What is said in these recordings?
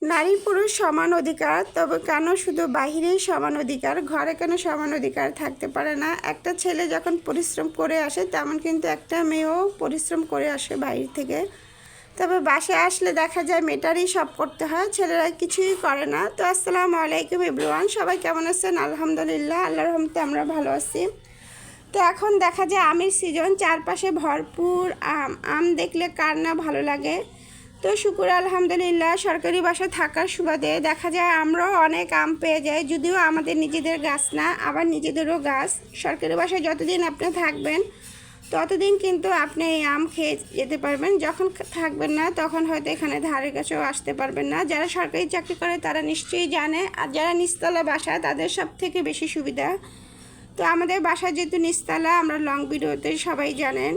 নারী পুরুষ সমান অধিকার, তবে কেন শুধু বাহিরেই সমান অধিকার, ঘরে কেন সমান অধিকার থাকতে পারে না? একটা ছেলে যখন পরিশ্রম করে আসে তেমন কিন্তু একটা মেয়েও পরিশ্রম করে আসে বাইরে থেকে। তবে বাসায় আসলে দেখা যায় মেয়েটারই সব করতে হয়, ছেলেরা কিছুই করে না। তো আসসালামু আলাইকুম এভরিওয়ান, সবাই কেমন আছেন? আলহামদুলিল্লাহ, আল্লাহর রহমতে আমরা ভালো আছি। তো এখন দেখা যায় আমের সিজন, চারপাশে ভরপুর আম দেখলে কার না ভালো লাগে। তো শুকুর আলহামদুলিল্লাহ, সরকারি বাসা থাকার সুবাদে দেখা যায় আমরাও অনেক আম পেয়ে যাই, যদিও আমাদের নিজেদের গাছ না, আবার নিজেদেরও গাছ। সরকারি বাসায় যতদিন আপনি থাকবেন ততদিন কিন্তু আপনি এই আম খেয়ে যেতে পারবেন, যখন থাকবেন না তখন হয়তো এখানে ধারে কাছেও আসতে পারবেন না। যারা সরকারি চাকরি করে তারা নিশ্চয়ই জানে, আর যারা নিচতলা বাসা তাদের সব থেকে বেশি সুবিধা। তো আমাদের বাসা যেহেতু নিচতলা, আমরা লং ভিডিওতে সবাই জানেন।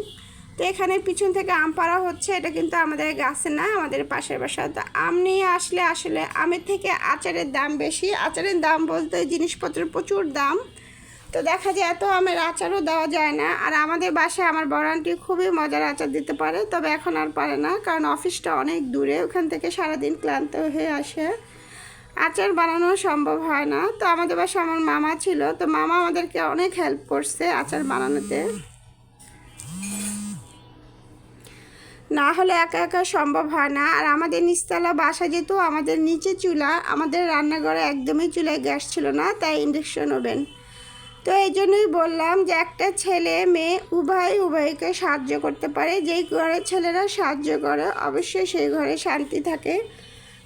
তো এখানে পিছন থেকে আম পাড়া হচ্ছে, এটা কিন্তু আমাদের গাছে না, আমাদের পাশের বাসা। তো আম নিয়ে আসলে আমের থেকে আচারের দাম বেশি। আচারের দাম বলতে জিনিসপত্রের প্রচুর দাম। তো দেখা যায় এত আমের আচারও দেওয়া যায় না। আর আমাদের বাসায় আমার বড় আন্টি খুবই মজার আচার দিতে পারে, তবে এখন আর পারে না, কারণ অফিসটা অনেক দূরে, ওখান থেকে সারাদিন ক্লান্ত হয়ে আসে, আচার বানানো সম্ভব হয় না। তো আমাদের বাসায় আমার মামা ছিল, তো মামা আমাদেরকে অনেক হেল্প করছে আচার বানানোতে, না হলে একা একা সম্ভব হয় না। আর আমাদের নিচতলা বাসা যেহেতু, আমাদের নিচে চুলা, আমাদের রান্নাঘরে একদমই চুলায় গ্যাস ছিল না, তাই ইন্ডাকশন ওভেন। তো এই জন্যই বললাম যে একটা ছেলে মেয়ে উভয়কে সাহায্য করতে পারে। যেই ঘরে ছেলেরা সাহায্য করে অবশ্যই সেই ঘরে শান্তি থাকে,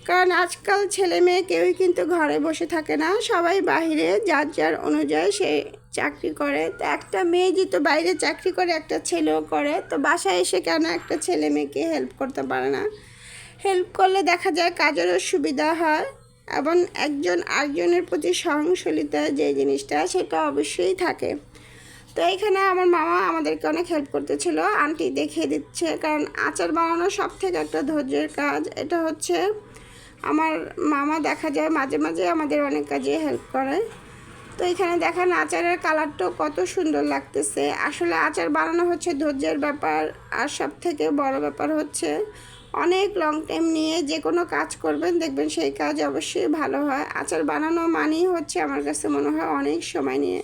কারণ আজকাল ছেলে মেয়ে কেউই কিন্তু ঘরে বসে থাকে না, সবাই বাইরে যার যার অনুযায়ী সে চাকরি করে। তো একটা মেয়ে যেহেতু বাইরে চাকরি করে, একটা ছেলেও করে, তো বাসায় এসে কেন একটা ছেলে মেয়েকে হেল্প করতে পারে না? হেল্প করলে দেখা যায় কাজেরও সুবিধা হয়, এবং একজন আরেকজনের প্রতি সহনশীলতা যে জিনিসটা, সেটা অবশ্যই থাকে। তো এইখানে আমার মামা আমাদেরকে অনেক হেল্প করতেছিল, আন্টি দেখিয়ে দিচ্ছে, কারণ আচার বানানো সব থেকে একটা ধৈর্যের কাজ। এটা হচ্ছে আমার মামা দেখা যায় মাঝে মাঝে আমাদের অনেক কাজে হেল্প করে। তো এখানে দেখেন আচারের কালারটাও কত সুন্দর লাগতেছে। আসলে আচার বানানো হচ্ছে ধৈর্যের ব্যাপার, আর সব থেকে বড় ব্যাপার হচ্ছে অনেক লং টাইম নিয়ে যে কোনো কাজ করবেন, দেখবেন সেই কাজ অবশ্যই ভালো হয়। আচার বানানো মানেই হচ্ছে আমার কাছে মনে হয় অনেক সময় নিয়ে।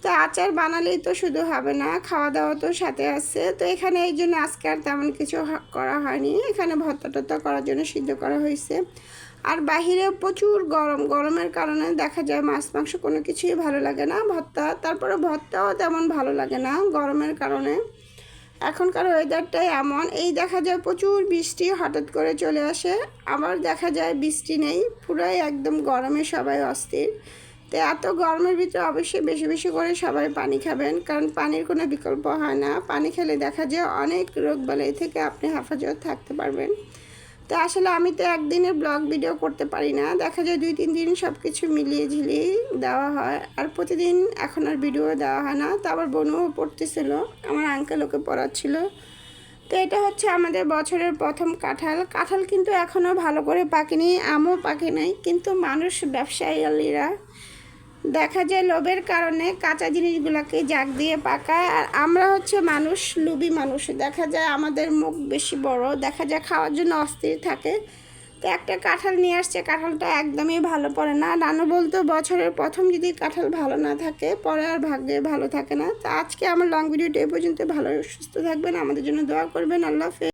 তো আচার বানালেই তো শুধু হবে না, খাওয়া দাওয়া তো সাথে আছে। তো এখানে এই জন্য আজকে আর তেমন কিছু করা হয়নি, এখানে ভর্তা টর্তা করার জন্য সিদ্ধ করা হয়েছে। আর বাহিরে প্রচুর গরমের কারণে দেখা যায় মাছ মাংস কোনো কিছুই ভালো লাগে না, তারপরে ভর্তাও তেমন ভালো লাগে না গরমের কারণে। এখনকার ওয়েদারটাই এমন, এই দেখা যায় প্রচুর বৃষ্টি হঠাৎ করে চলে আসে, আবার দেখা যায় বৃষ্টি নেই, পুরাই একদম গরমে সবাই অস্থির। তো এত গরমের ভিতরে অবশ্যই বেশি বেশি করে সবাই পানি খাবেন, কারণ পানির কোনো বিকল্প হয় না। পানি খেলে দেখা যায় অনেক রোগবালাই থেকে আপনি হেফাজত থাকতে পারবেন। তো আসলে আমি তো একদিনের ব্লগ ভিডিও করতে পারি না, দেখা যায় 2-3 দিন সব কিছু মিলিয়ে ঝিলিয়ে দেওয়া হয়, আর প্রতিদিন এখন আর ভিডিও দেওয়া হয় না। তো আবার বোনও পড়তেছিল, আমার আঙ্কেল ওকে পড়াচ্ছিল। তো এটা হচ্ছে আমাদের বছরের প্রথম কাঁঠাল কিন্তু এখনও ভালো করে পাকেনি, আমও পাকে নাই, কিন্তু মানুষ ব্যবসায়ীরা দেখা যায় লোভের কারণে কাঁচা জিনিসগুলোকে জাগ দিয়ে পাকায়। আর আমরা হচ্ছে মানুষ, লোভী মানুষ, দেখা যায় আমাদের মুখ বেশি বড়, দেখা যায় খাওয়ার জন্য অস্থির থাকে। তো একটা কাঁঠাল নিয়ে আসছে, কাঁঠালটা একদমই ভালো পড়ে না। নানু বলতো বছরের প্রথম যদি কাঁঠাল ভালো না থাকে, পরে আর ভাগ্যে ভালো থাকে না। তো আজকে আমার লং ভিডিওটা এই পর্যন্ত। ভালো সুস্থ থাকবেন, আমাদের জন্য দোয়া করবেন। আল্লাহ হাফেজ।